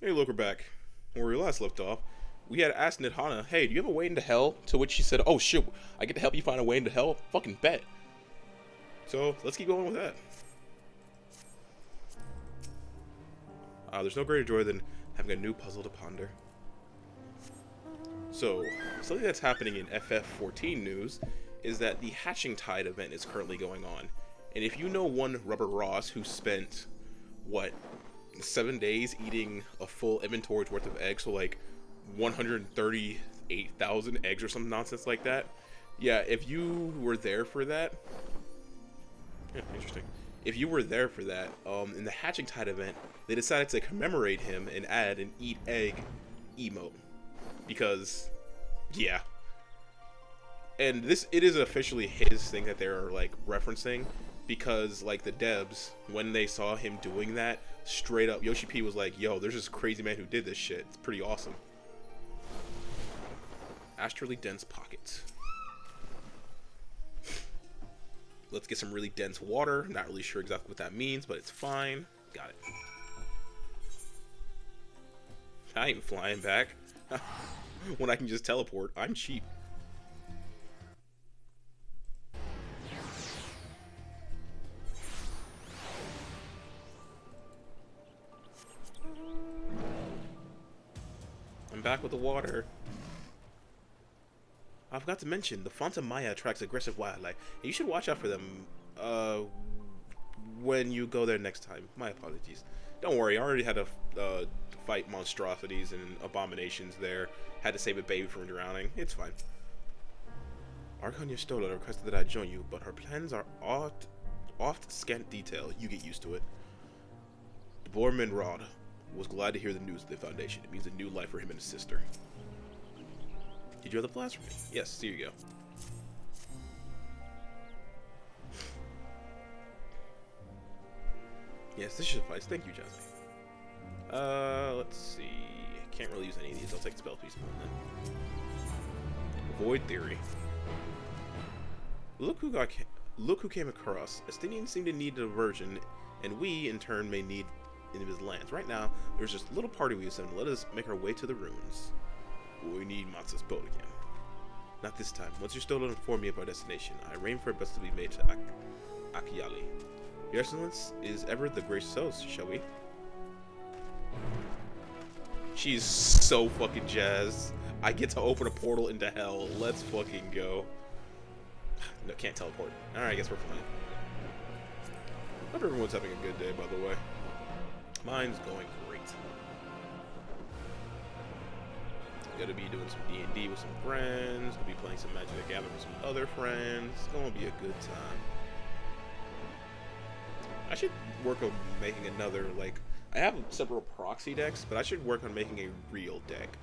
Hey, look, we're back. Where we last left off, we had asked Nidhana, hey, do you have a way into hell? To which she said, oh shit, I get to help you find a way into hell? Fucking bet. So, let's keep going with that. There's no greater joy than having a new puzzle to ponder. So, something that's happening in FF14 news is that the Hatching Tide event is currently going on. And if you know one Rubber Ross who spent, what, 7 days eating a full inventory's worth of eggs, so like 138,000 eggs or some nonsense like that. Yeah, if you were there for that, yeah, interesting. If you were there for that, in the Hatching Tide event, they decided to commemorate him and add an eat egg emote. Because, yeah. And it is officially his thing that they're like referencing, because like the devs, when they saw him doing that, straight up Yoshi P was like, yo, there's this crazy man who did this shit. It's pretty awesome. Astrally dense pockets. Let's get some really dense water. Not really sure exactly what that means, but it's fine. Got it. I ain't flying back. When I can just teleport, I'm cheap. I'm back with the water. I forgot to mention, the Fonta Maya attracts aggressive wildlife, and you should watch out for them when you go there next time. My apologies. Don't worry, I already had to fight monstrosities and abominations there. Had to save a baby from drowning. It's fine. Archon Stola requested that I join you, but her plans are oft scant detail. You get used to it. The Borman Rod was glad to hear the news of the Foundation. It means a new life for him and his sister. Did you have the flask for me? Yes, here you go. Yes, this should suffice. Thank you, Jasmine. Let's see. Can't really use any of these. I'll take the spell piece one then. Void Theory. Look who came across. Estinians seem to need a diversion, and we, in turn, may need any of his lands. Right now, there's just a little party we assembled. Let us make our way to the ruins. We need Matsu's boat again. Not this time. Once you're still to inform me of our destination, I arrange for it best to be made to Akiyali. Your Excellence is ever the gracious host, shall we? She's so fucking jazzed. I get to open a portal into hell. Let's fucking go. No, can't teleport. Alright, I guess we're fine. Hope everyone's having a good day, by the way. Mine's going great. Gonna be doing some D&D with some friends. Gonna be playing some Magic the Gathering with some other friends. It's gonna be a good time. I should work on making another, like, I have several proxy decks, but I should work on making a real deck.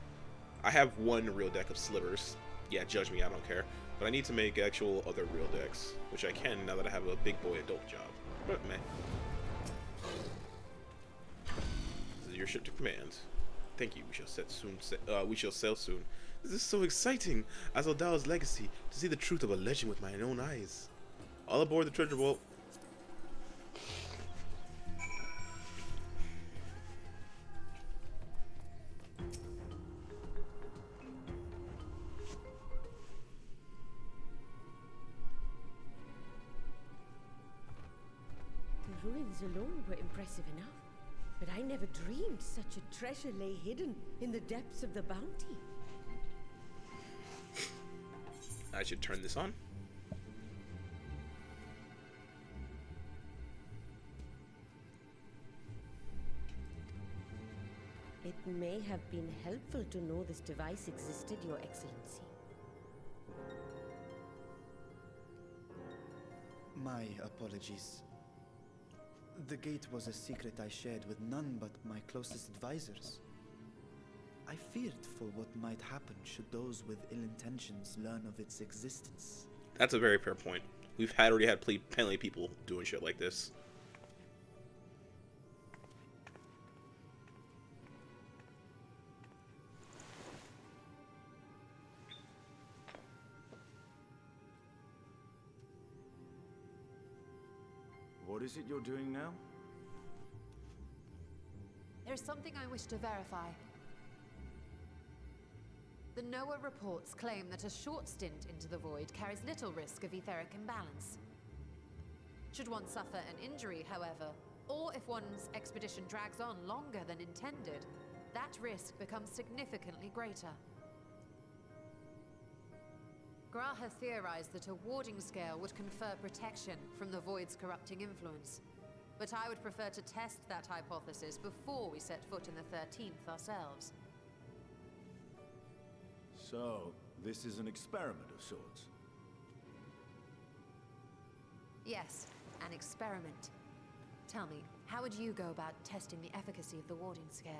I have one real deck of slivers. Yeah, judge me, I don't care. But I need to make actual other real decks, which I can now that I have a big boy adult job. But meh. This is your ship to command. Thank you. We shall set soon. We shall sail soon. This is so exciting, as Odal's legacy, to see the truth of a legend with my own eyes. All aboard the treasure boat. The ruins alone were impressive enough. But I never dreamed such a treasure lay hidden in the depths of the bounty. I should turn this on. It may have been helpful to know this device existed, Your Excellency. My apologies. The gate was a secret I shared with none but my closest advisors. I feared for what might happen should those with ill intentions learn of its existence. That's a very fair point. We've already had plenty of people doing shit like this. What is it you're doing now? There's something I wish to verify. The NOAA reports claim that a short stint into the void carries little risk of etheric imbalance. Should one suffer an injury, however, or if one's expedition drags on longer than intended, that risk becomes significantly greater. Gra has theorized that a warding scale would confer protection from the void's corrupting influence. But I would prefer to test that hypothesis before we set foot in the 13th ourselves. So, this is an experiment of sorts. Yes, an experiment. Tell me, how would you go about testing the efficacy of the warding scale?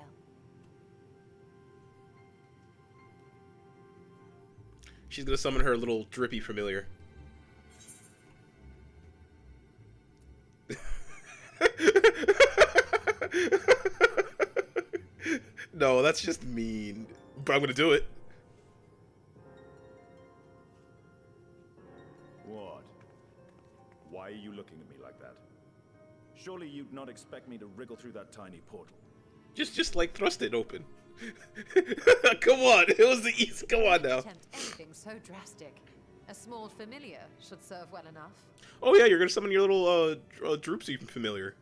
She's gonna summon her little drippy familiar. No, that's just mean. But I'm gonna do it. What? Why are you looking at me like that? Surely you'd not expect me to wriggle through that tiny portal. Just like thrust it open. Come on, it was the easy. Come on now. Attempt anything so drastic. A small familiar should serve well enough. Oh yeah, you're gonna summon your little droopsy familiar.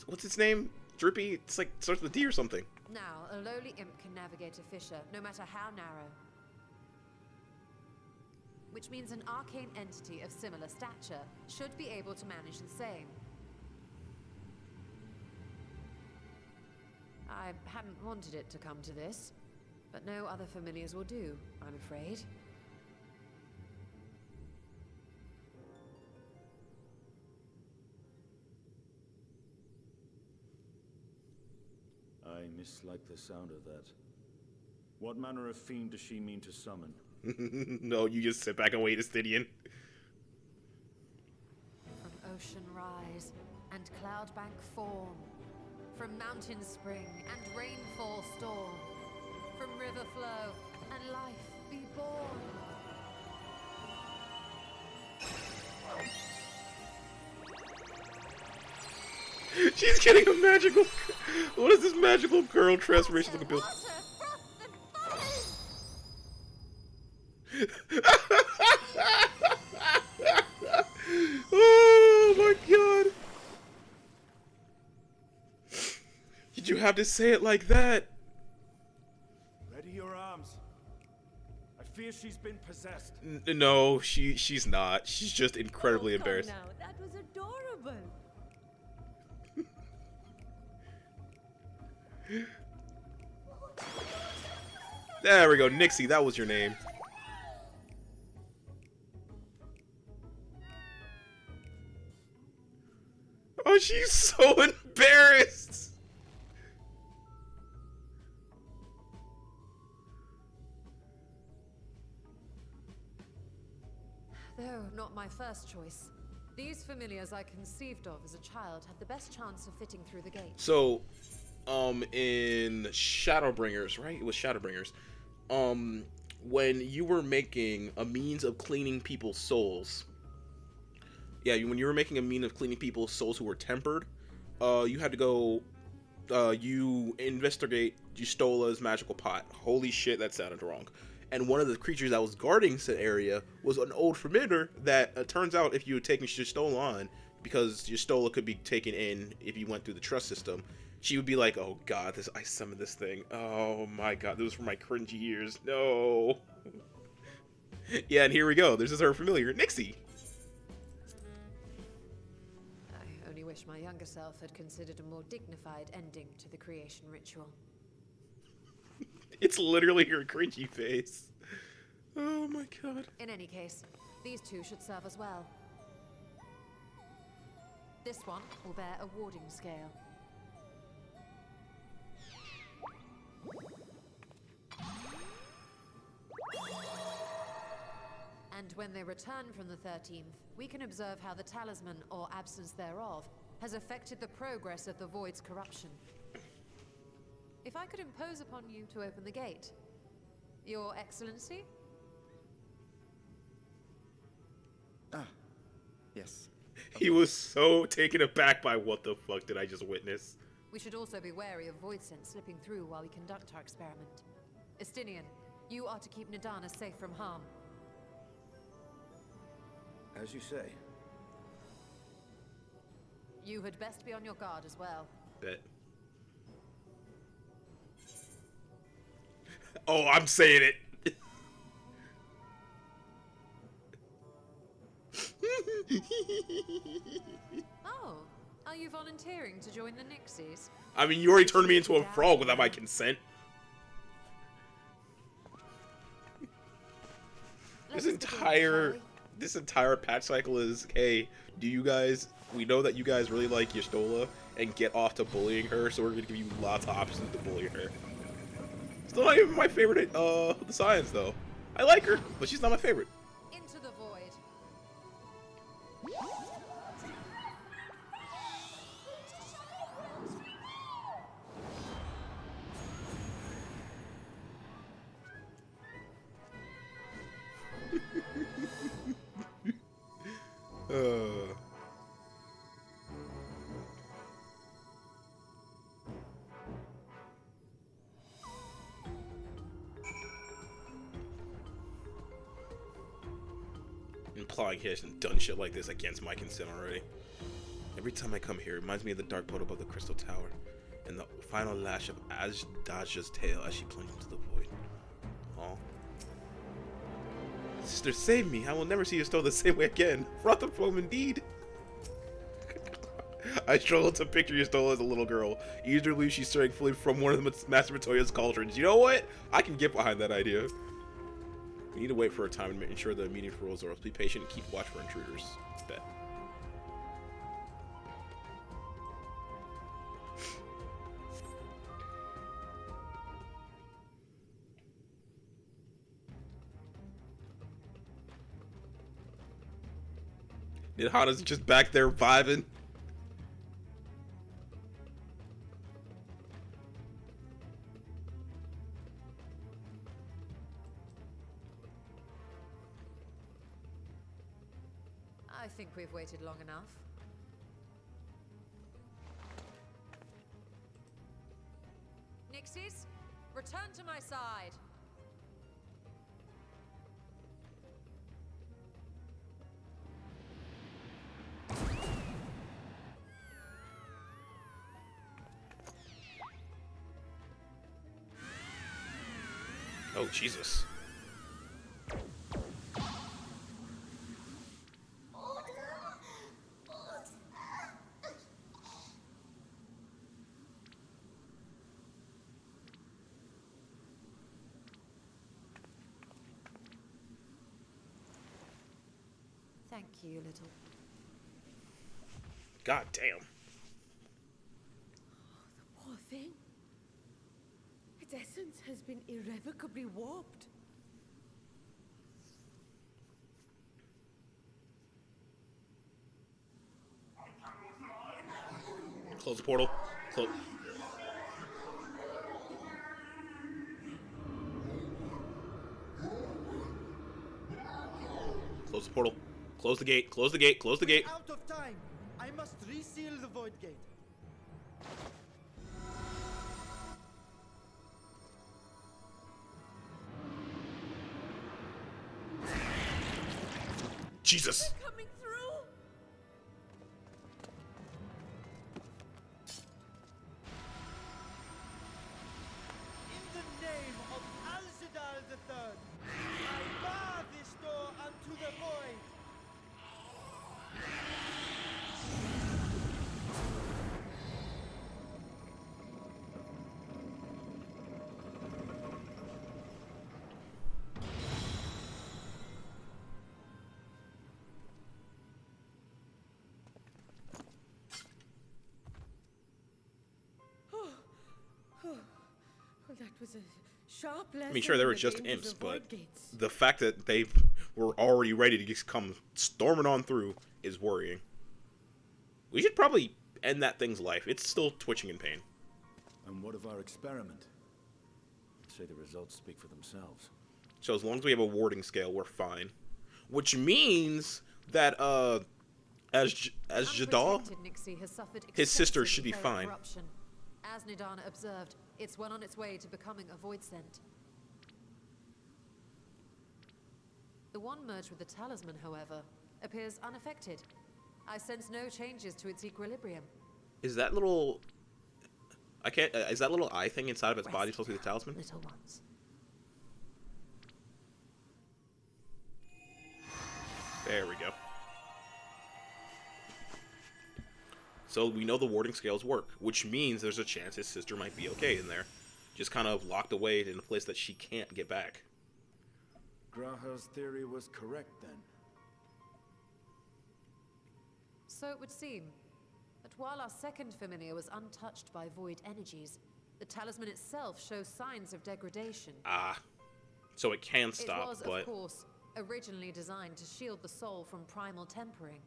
What's its name? Droopy? It's like starts with a D or something. Now, a lowly imp can navigate a fissure, no matter how narrow. Which means an arcane entity of similar stature should be able to manage the same. I hadn't wanted it to come to this, but no other familiars will do, I'm afraid. I mislike the sound of that. What manner of fiend does she mean to summon? No, you just sit back and wait, Astidian. From ocean rise and cloudbank form, from mountain spring and rainfall storm, from river flow and life be born. She's getting a magical. What is this magical girl transformation looking build? Water, frost, and Oh my god! Did you have to say it like that? Ready your arms. I fear she's been possessed. No, she's not. She's just incredibly Oh, come embarrassed. now, that was adorable. There we go, Nixie. That was your name. Oh, she's so embarrassed. Though not my first choice. These familiars I conceived of as a child had the best chance of fitting through the gate. So, in Shadowbringers, right? It was Shadowbringers. When you were making a means of cleaning people's souls, yeah, when you were making a means of cleaning people's souls who were tempered, you had to go, you investigate Justola's magical pot. Holy shit, that sounded wrong. And one of the creatures that was guarding said area was an old familiar that turns out if you had taken Justola on, because Justola could be taken in if you went through the trust system, she would be like, oh god, I summoned this thing. Oh my god, this was from my cringy years. No. Yeah, and here we go. This is her familiar, Nixie. I only wish my younger self had considered a more dignified ending to the creation ritual. It's literally her cringy face. Oh my god. In any case, these two should serve as well. This one will bear a warding scale. And when they return from the 13th, we can observe how the talisman, or absence thereof, has affected the progress of the Void's corruption. If I could impose upon you to open the gate. Your Excellency? Ah, yes. He was so taken aback by what the fuck did I just witness? We should also be wary of void sense slipping through while we conduct our experiment. Estinian, you are to keep Nadana safe from harm. As you say. You had best be on your guard as well. Bet. Oh, I'm saying it. Oh, are you volunteering to join the Nixies? I mean, you already turned me into a frog without my consent. This entire patch cycle is, hey, we know that you guys really like Y'shtola and get off to bullying her, so we're gonna give you lots of options to bully her. Still not even my favorite, the science though. I like her, but she's not my favorite. Into the void. Implying he hasn't done shit like this against my consent already. Every time I come here, it reminds me of the dark portal above the Crystal Tower and the final lash of Daja's tail as she plunged into the void. Aw. Sister, save me! I will never see you still the same way again. Rotherflame indeed! I struggle to picture Y'shtola as a little girl. Easier to believe she's staring fully from one of the Master Matoya's cauldrons. You know what? I can get behind that idea. We need to wait for a time to ensure the immediate rules are. Be patient and keep watch for intruders. Bet. Nidhana's just back there vibing. I think we've waited long enough. Nixies, return to my side. Oh, Jesus. Thank you, little. God damn. The poor thing. Its essence has been irrevocably warped. Close the portal. Close. Close the portal. Close the gate. Close the gate. Close the gate. Out of time. I must reseal the void gate. Jesus. Coming through! In the name of Alzadal III, I bar this door unto the void. Well, that was a sharp lesson. I mean, sure, they were in the just dangers imps, of but void gates. the fact that they were already ready to just come storming on through is worrying. We should probably end that thing's life. It's still twitching in pain. And what of our experiment? I'd say the results speak for themselves. So as long as we have a warding scale, we're fine. Which means that, as Jadal, Unprotected Nixie has suffered his sister extensive should be etheric fine. corruption. As Nidana observed, it's well on its way to becoming a void scent. The one merged with the talisman, however, appears unaffected. I sense no changes to its equilibrium. Is that little... I can't... is that little eye thing inside of its body supposed to be the talisman? Little ones. There we go. So we know the warding scales work, which means there's a chance his sister might be okay in there. Just kind of locked away in a place that she can't get back. Graha's theory was correct then. So it would seem that while our second familiar was untouched by void energies, the talisman itself shows signs of degradation. Ah. So it can stop, it was, but... of course, originally designed to shield the soul from primal tempering.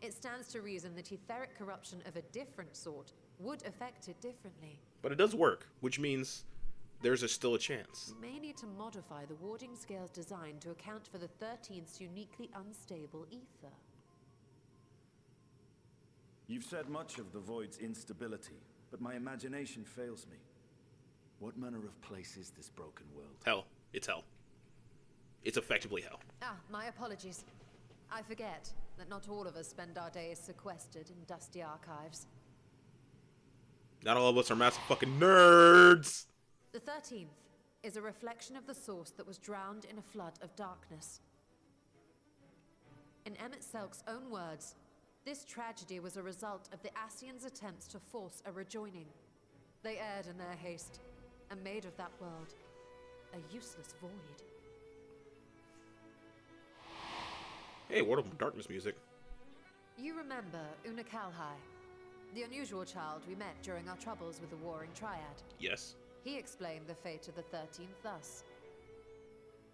It stands to reason that etheric corruption of a different sort would affect it differently. But it does work, which means there's still a chance. We may need to modify the warding scale's design to account for the 13th's uniquely unstable ether. You've said much of the Void's instability, but my imagination fails me. What manner of place is this broken world? Hell. It's hell. It's effectively hell. Ah, my apologies. I forget that not all of us spend our days sequestered in dusty archives. Not all of us are massive fucking nerds! The 13th is a reflection of the source that was drowned in a flood of darkness. In Emmett Selk's own words, this tragedy was a result of the Ascians' attempts to force a rejoining. They erred in their haste, and made of that world a useless void. Hey, what a darkness music. You remember Una Kalhai, the unusual child we met during our troubles with the Warring Triad? Yes. He explained the fate of the 13th thus.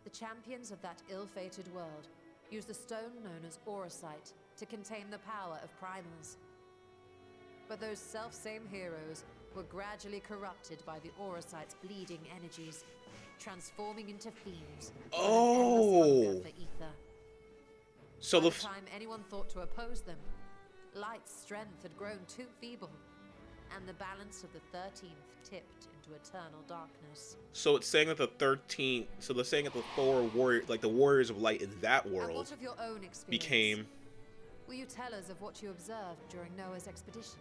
The champions of that ill-fated world used the stone known as Auracite to contain the power of primals. But those self-same heroes were gradually corrupted by the Auracite's bleeding energies, transforming into fiends. Oh! For ether. So By the the time anyone thought to oppose them, Light's strength had grown too feeble, and the balance of the 13th tipped into eternal darkness. So it's saying that the 13th, so they're saying that the four warriors, like the warriors of light in that And world, what of your own experience? became... Will you tell us of what you observed during Noah's expedition?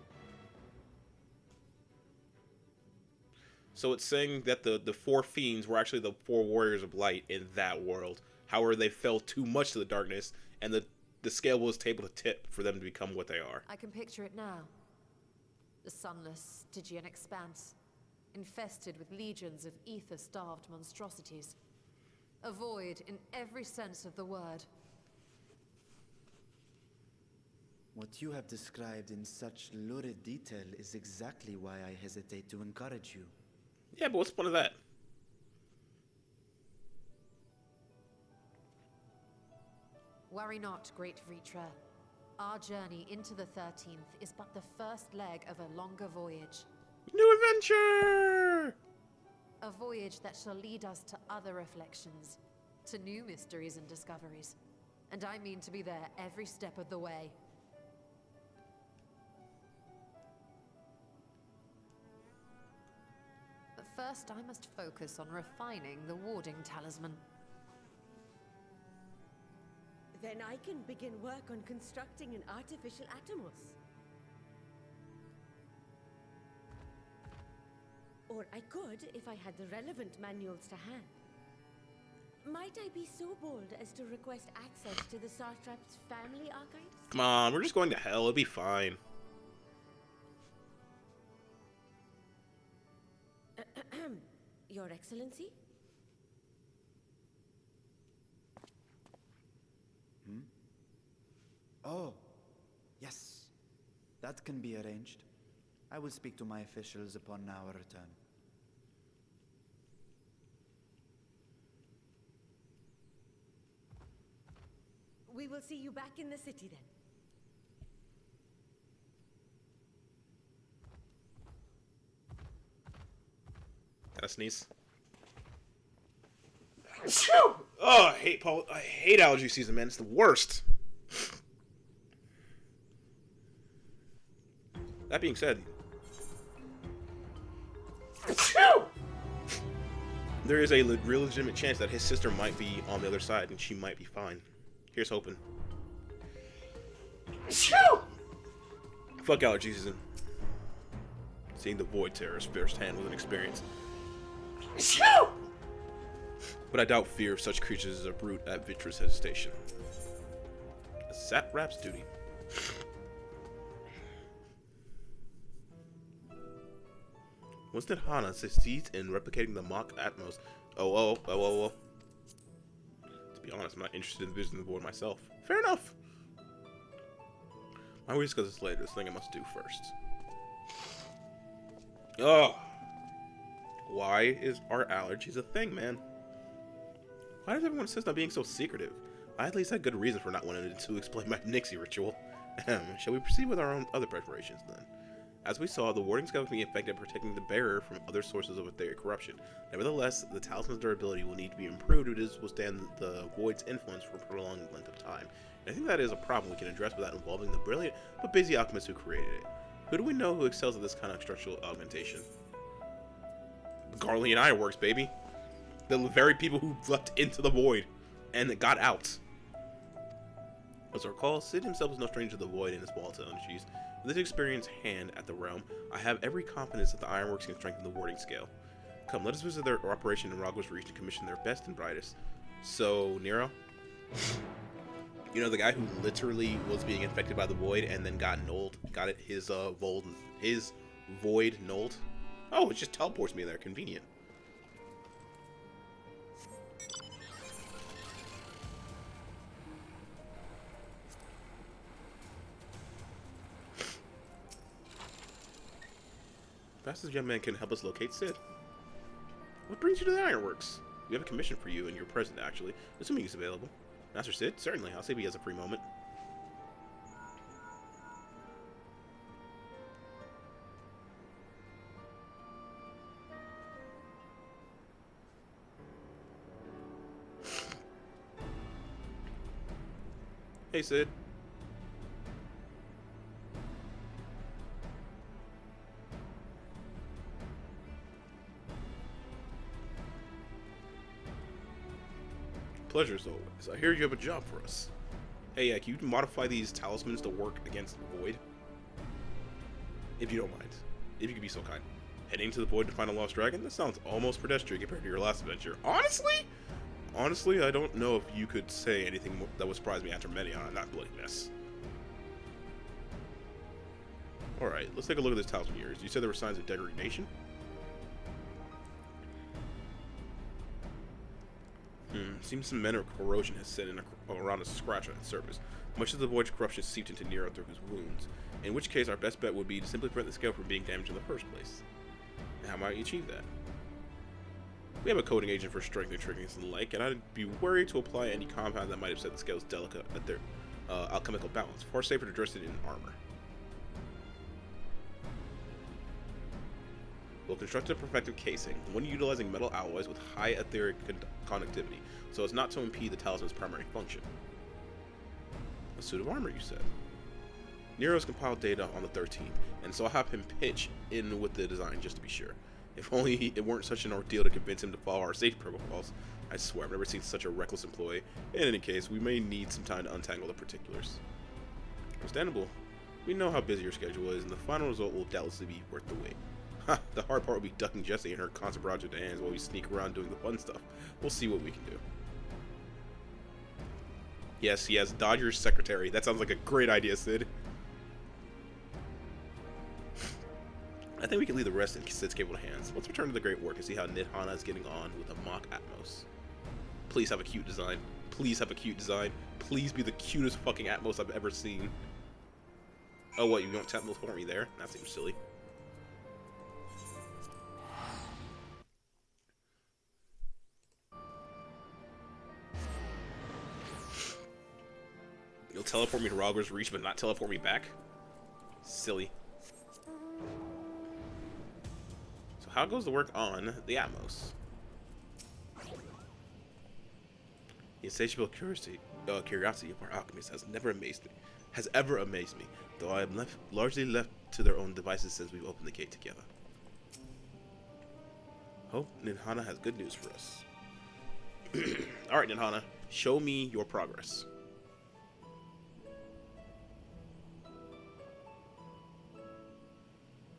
So it's saying that the four fiends were actually the four warriors of light in that world. However, they fell too much to the darkness, and the scale was able to tip for them to become what they are. I can picture it now. The sunless, Stygian expanse, infested with legions of ether-starved monstrosities. A void in every sense of the word. What you have described in such lurid detail is exactly why I hesitate to encourage you. Yeah, but what's the point of that? Worry not, great Vritra. Our journey into the 13th is but the first leg of a longer voyage. New adventure! A voyage that shall lead us to other reflections, to new mysteries and discoveries. And I mean to be there every step of the way. But first I must focus on refining the warding talisman. Then I can begin work on constructing an artificial atomos. Or I could if I had the relevant manuals to hand. Might I be so bold as to request access to the satrap's family archives? Come on, we're just going to hell. It'll be fine. Your Excellency? Oh, yes. That can be arranged. I will speak to my officials upon our return. We will see you back in the city then. Gotta sneeze. Oh, I hate allergy season, man. It's the worst. That being said, there is a real legitimate chance that his sister might be on the other side and she might be fine. Here's hoping. Fuck allergy season. Seeing the void terrors firsthand was an experience. But I doubt fear of such creatures is a brute at Vitra's hesitation. A satrap's duty. Once did Hana succeed in replicating the mock Atmos? Oh. To be honest, I'm not interested in visiting the void myself. Fair enough. My way discuss this later. This thing I must do first. Oh. Why are allergies a thing, man? Why does everyone insist on being so secretive? I at least had good reason for not wanting to explain my Nixie ritual. Shall we proceed with our own other preparations then? As we saw, the warding scale can be effective at protecting the bearer from other sources of etheric corruption. Nevertheless, the talisman's durability will need to be improved to withstand the void's influence for a prolonged length of time. And I think that is a problem we can address without involving the brilliant but busy alchemist who created it. Who do we know who excels at this kind of structural augmentation? Garlian Ironworks, baby. The very people who left into the void and got out. As I recall, Sid himself is no stranger to the void and his volatile energies. With this experienced hand at the realm, I have every confidence that the Ironworks can strengthen the warding scale. Come, let us visit their operation in Rogwa's Reach and commission their best and brightest. So, Nero? You know, the guy who literally was being infected by the void and then got nulled? Got it? His void nulled? Oh, it just teleports me there. Convenient. Fastest young man can help us locate Sid. What brings you to the Ironworks? We have a commission for you and you're present, actually. Assuming he's available. Master Sid? Certainly. I'll see if he has a free moment. Hey, Sid. Pleasure as always. I hear you have a job for us. Hey, can you modify these talismans to work against the void? If you don't mind. If you could be so kind. Heading to the void to find a lost dragon? That sounds almost pedestrian compared to your last adventure. Honestly, I don't know if you could say anything that would surprise me after many on that bloody mess. Alright, let's take a look at this talisman of yours. You said there were signs of degradation? Seems some manner of corrosion has set in around a scratch on its surface. Much of the void's corruption seeped into Nero through his wounds. In which case, our best bet would be to simply prevent the scale from being damaged in the first place. How might we achieve that? We have a coating agent for strengthening, triggers, and the like, and I'd be worried to apply any compound that might upset the scale's delicate at their alchemical balance. Far safer to dress it in armor. We'll construct a protective casing, one utilizing metal alloys with high etheric conductivity, so as not to impede the talisman's primary function. A suit of armor, you said. Nero's compiled data on the 13th, and so I'll have him pitch in with the design just to be sure. If only it weren't such an ordeal to convince him to follow our safety protocols. I swear, I've never seen such a reckless employee. In any case, we may need some time to untangle the particulars. Understandable. We know how busy your schedule is, and the final result will doubtlessly be worth the wait. Ha! The hard part will be ducking Jessie and her constant project hands while we sneak around doing the fun stuff. We'll see what we can do. Yes, Dodger's secretary. That sounds like a great idea, Sid. I think we can leave the rest in Sid's capable hands. Let's return to the great work and see how Nidhana is getting on with the mock Atmos. Please have a cute design. Please have a cute design. Please be the cutest fucking Atmos I've ever seen. Oh, what? You don't teleport me there? That seems silly. You'll teleport me to Rogwa's Reach, but not teleport me back? Silly. So how goes the work on the Atmos? The insatiable curiosity of our alchemists has ever amazed me, though I am largely left to their own devices since we've opened the gate together. Hope Ninhana has good news for us. Alright, Ninhana, show me your progress.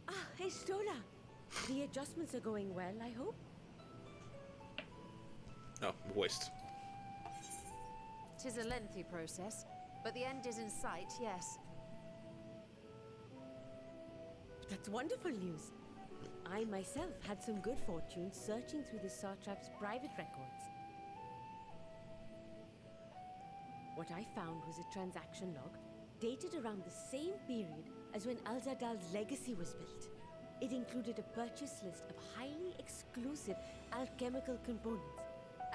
Ah, hey, Stola. The adjustments are going well, I hope? Oh, voiced. 'Tis a lengthy process, but the end is in sight, yes. That's wonderful news. I myself had some good fortune searching through the satrap's private records. What I found was a transaction log dated around the same period as when Al-Zadal's legacy was built. It included a purchase list of highly exclusive alchemical components,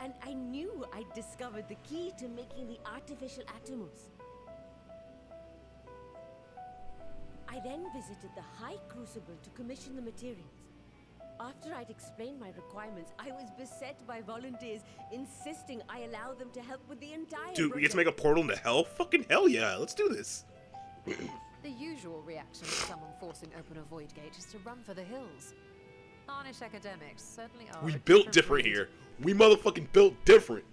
and I knew I'd discovered the key to making the artificial atomos. I then visited the High Crucible to commission the materials. After I'd explained my requirements, I was beset by volunteers insisting I allow them to help with the entire Dude, we get project. to make a portal into hell? Fucking hell yeah, let's do this. The usual reaction to someone forcing open a void gate is to run for the hills. Harnish academics certainly are. We a built different breed. here. We motherfucking built different.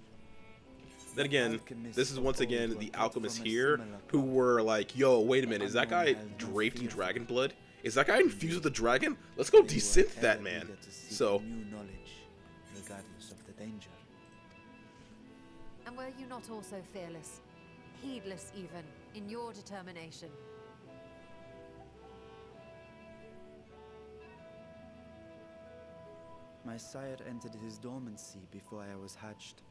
Then again, Alchemists this is once of old again were the built alchemists from a here similar who cloth. were like, yo, wait a minute, is that guy draped in dragon blood? Is that guy infused with the dragon? Let's go They were desynth that ever man. eager to seek So, new knowledge, regardless of the danger. And were you not also fearless, heedless even, in your determination? My sire entered his dormancy before I was hatched.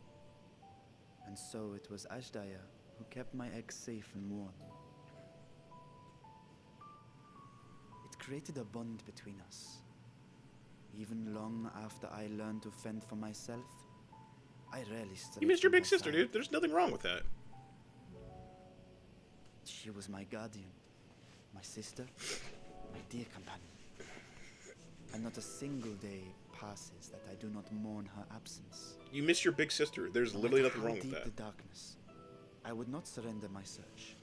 And so it was Ashdaya who kept my eggs safe and warm. It created a bond between us. Even long after I learned to fend for myself, I rarely strayed you missed your from big her sister, side. dude. There's nothing wrong with that. She was my guardian, my sister, my dear companion. And not a single day passes that I do not mourn her absence. You missed your big sister. There's No literally matter nothing how wrong with deep that. the darkness, I would not surrender my search.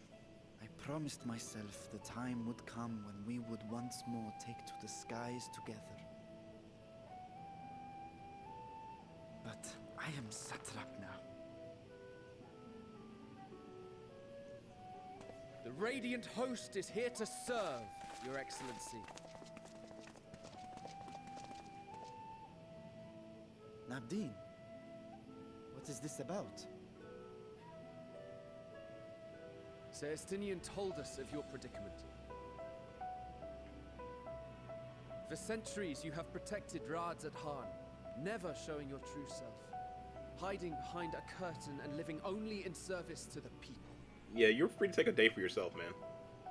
I promised myself the time would come when we would once more take to the skies together. But I am satrap now. The Radiant Host is here to serve, Your Excellency. Nabdeen, what is this about? Celestinian told us of your predicament. For centuries you have protected Rads at Han, never showing your true self, hiding behind a curtain and living only in service to the people. Yeah, you're free to take a day for yourself, man.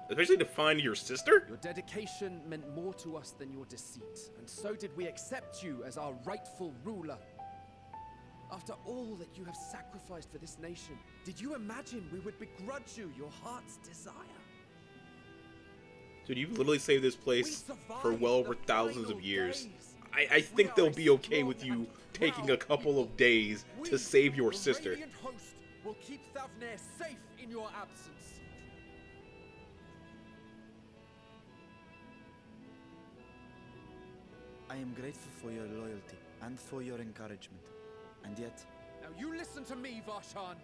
Especially to find your sister? Your dedication meant more to us than your deceit, and so did we accept you as our rightful ruler. After all that you have sacrificed for this nation, did you imagine we would begrudge you your heart's desire? Dude, you've literally saved this place We for survived well over the thousands of final years. days. I think they'll be okay with you taking a couple of days to save your the sister. Radiant Host will keep Thavnair safe in your absence. I am grateful for your loyalty and for your encouragement. And yet, Now you listen to me, Varshan.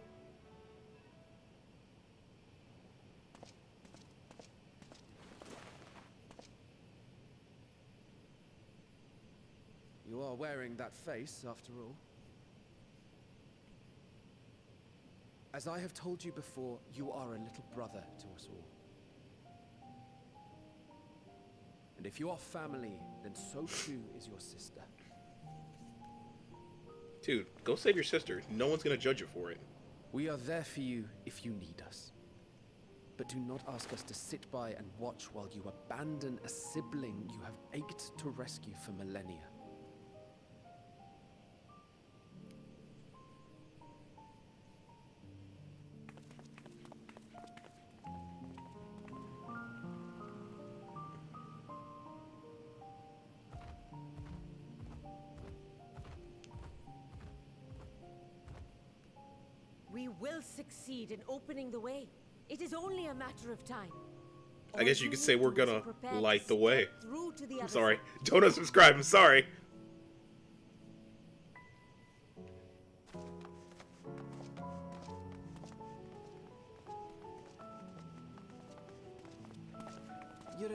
You are wearing that face, after all. As I have told you before, you are a little brother to us all. And if you are family, then so too is your sister. Dude, go save your sister. No one's gonna judge you for it. We are there for you if you need us. But do not ask us to sit by and watch while you abandon a sibling you have ached to rescue for millennia. We will succeed in opening the way. It is only a matter of time. I guess you could say we're gonna light the way. Through to the I'm other sorry. side. Don't unsubscribe, I'm sorry.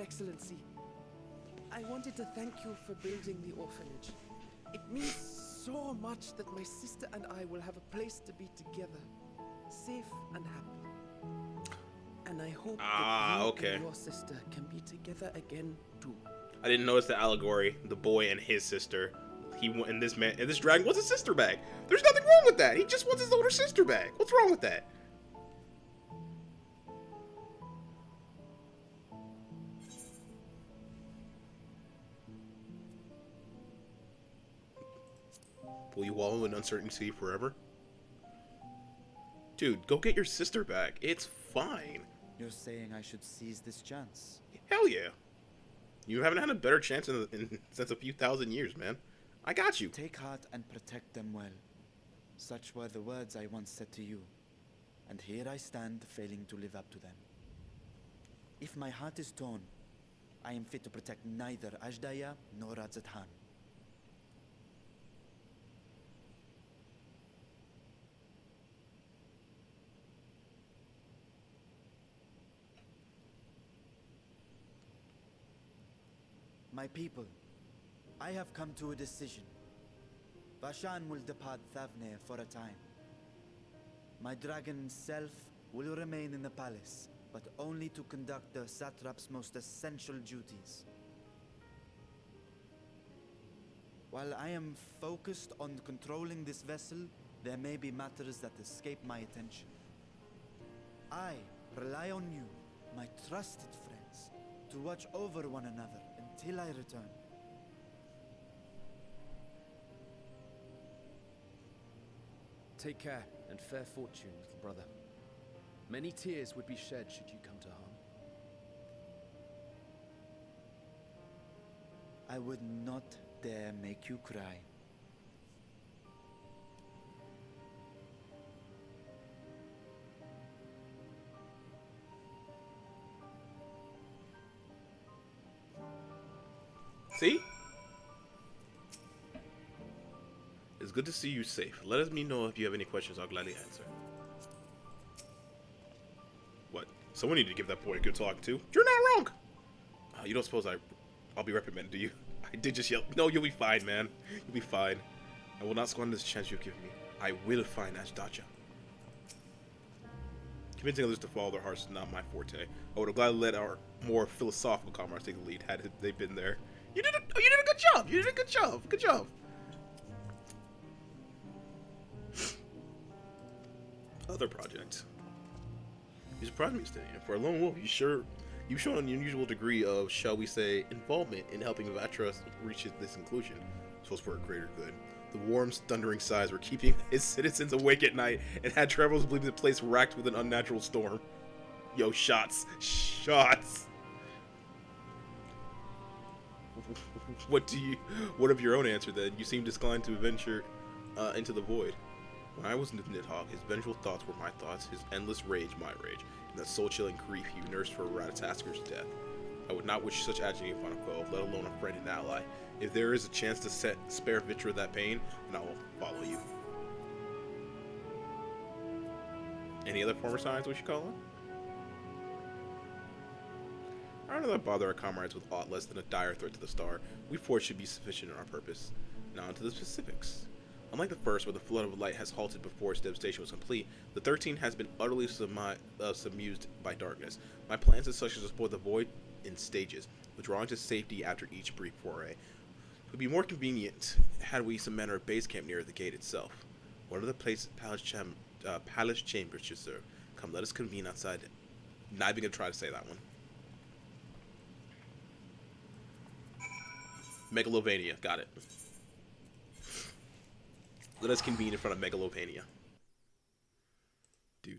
Excellency. I wanted to thank you for building the orphanage. It means so much that my sister and I will have a place to be together, safe and happy. And I hope that you and your sister can be together again too. I didn't notice the allegory. The boy and his sister. And this dragon wants a sister back. There's nothing wrong with that. He just wants his older sister back. What's wrong with that? Will you wallow in uncertainty forever? Dude, go get your sister back. It's fine. You're saying I should seize this chance? Hell yeah. You haven't had a better chance since a few thousand years, man. I got you. Take heart and protect them well. Such were the words I once said to you. And here I stand, failing to live up to them. If my heart is torn, I am fit to protect neither Ajdaya nor Radzathan. My people, I have come to a decision. Vashan will depart Thavne for a time. My dragon self will remain in the palace, but only to conduct the satrap's most essential duties. While I am focused on controlling this vessel, there may be matters that escape my attention. I rely on you, my trusted friends, to watch over one another until I return. Take care and fair fortune, little brother. Many tears would be shed should you come to harm. I would not dare make you cry. See? It's good to see you safe. Let me know if you have any questions. I'll gladly answer. What? Someone needed to give that boy a good talk to. You're not wrong. You don't suppose I'll be reprimanded, do you? I did just yell. No, you'll be fine, man. You'll be fine. I will not squander this chance you've given me. I will find Ajdacha. Convincing others to follow their hearts is not my forte. I would have gladly let our more philosophical comrades take the lead had they been there. You did a good job. You did a good job. Good job. Other project. You surprised me, Stinian. For a lone wolf, you've shown an unusual degree of, shall we say, involvement in helping Vatras reach this conclusion. So it's for a greater good. The Worm's thundering sighs were keeping his citizens awake at night and had travelers believe the place racked with an unnatural storm. Yo, shots. Shots! What of your own answer then? You seem disinclined to venture into the void. When I was with Nidhogg, his vengeful thoughts were my thoughts, his endless rage my rage, and the soul-chilling grief he nursed for Ratatasker's death. I would not wish such agony upon a foe, let alone a friend and ally. If there is a chance to spare Vitra that pain, then I will follow you. Any other former signs we should call on? I don't know that bother our comrades with aught less than a dire threat to the star. We four should be sufficient in our purpose. Now onto the specifics. Unlike the first, where the flood of light has halted before its devastation was complete, the 13 has been utterly submused by darkness. My plans as such as to explore the void in stages, withdrawing to safety after each brief foray. It would be more convenient had we cemented our base camp near the gate itself. What are the palace chambers should serve? Come, let us convene outside. Not even gonna try to say that one. Megalovania, got it. Let us convene in front of Megalovania. Do.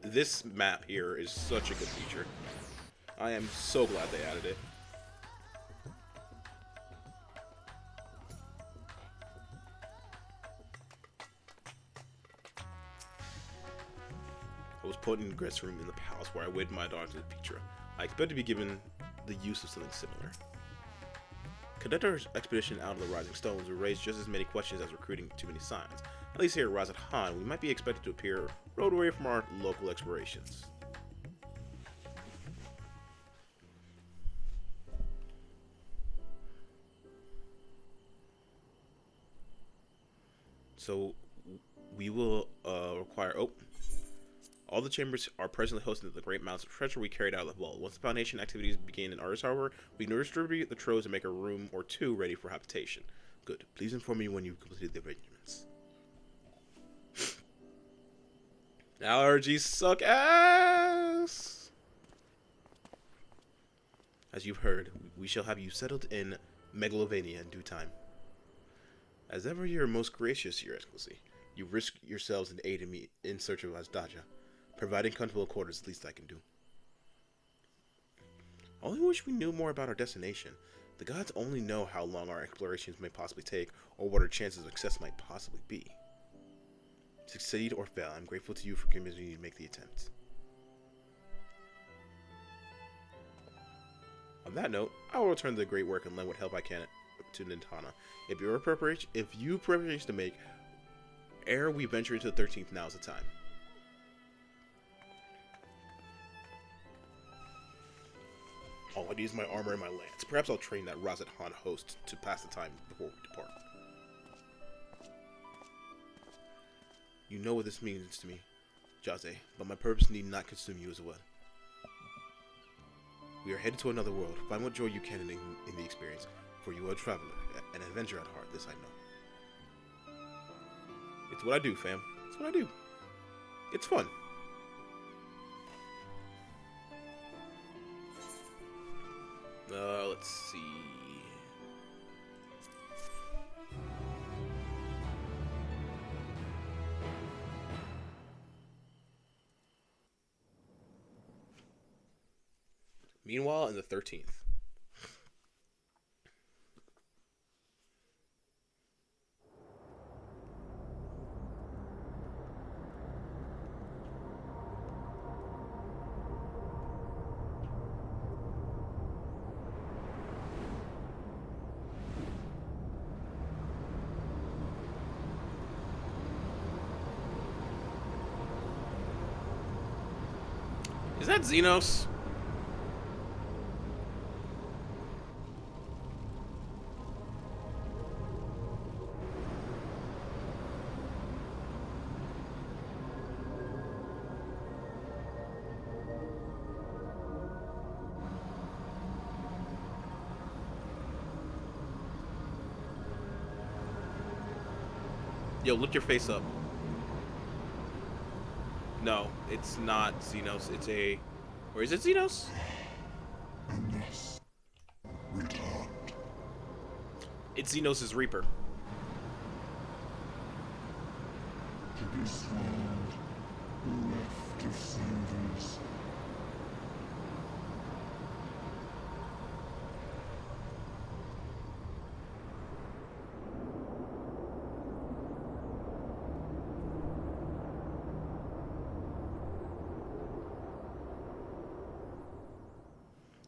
This map here is such a good feature. I am so glad they added it. I was put in the guest room in the palace where I waited my daughter to the Petra. I expect to be given the use of something similar. Conduct our expedition out of the Rising Stones will raise just as many questions as recruiting too many signs. At least here at Razat Han, we might be expected to appear road away from our local explorations. So, we will require... Oh. All the chambers are presently hosted at the great amounts of treasure we carried out of the vault. Once the Foundation activities begin in Artist Harbor, we can distribute the troves and make a room or two ready for habitation. Good. Please inform me when you've completed the arrangements. Allergies suck ass! As you've heard, we shall have you settled in Megalovania in due time. As ever, you're most gracious, Your Excellency. You risk yourselves in aiding me in search of Azdaja. Providing comfortable quarters is the least I can do. I only wish we knew more about our destination. The gods only know how long our explorations may possibly take, or what our chances of success might possibly be. Succeed or fail, I'm grateful to you for giving me to make the attempt. On that note, I will return to the great work and lend what help I can to Nintana. If you preparations to make, ere we venture into the 13th, now is the time. All I need is my armor and my lance. Perhaps I'll train that Razat Han host to pass the time before we depart. You know what this means to me, Jase, but my purpose need not consume you as well. We are headed to another world. Find what joy you can in the experience, for you are a traveler, an adventurer at heart, this I know. It's what I do, fam. It's what I do. It's fun. Let's see. Meanwhile, in the 13th. Is that Xenos? Yo, lift your face up. No, it's not Xenos. It's a... Or is it Xenos? Yes. Returned. It's Xenos' Reaper. To this world, bereft of sandals.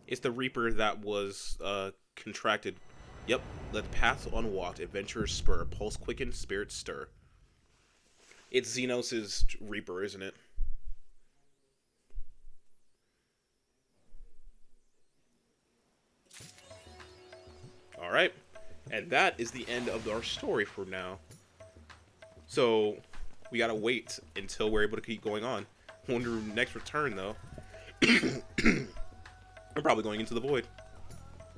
It's the Reaper that was contracted. Yep, let path unwalked, adventurers spur, pulse quicken, spirits stir. It's Xenos' Reaper, isn't it? Alright, and that is the end of our story for now. So, we gotta wait until we're able to keep going on. When we next return, though, we're probably going into the void.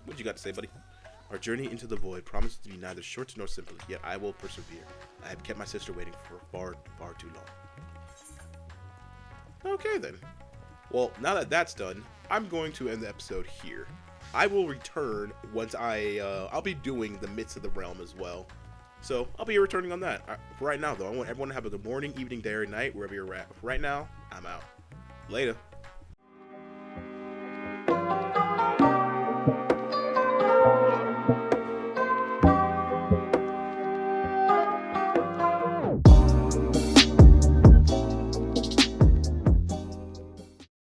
What you got to say, buddy? Our journey into the void promises to be neither short nor simple, yet I will persevere. I have kept my sister waiting for far, far too long. Okay, then. Well, now that that's done, I'm going to end the episode here. I will return once I'll be doing the Myths of the Realm as well. So, I'll be returning on that. For right now, though, I want everyone to have a good morning, evening, day, or night, wherever you're at. For right now, I'm out. Later.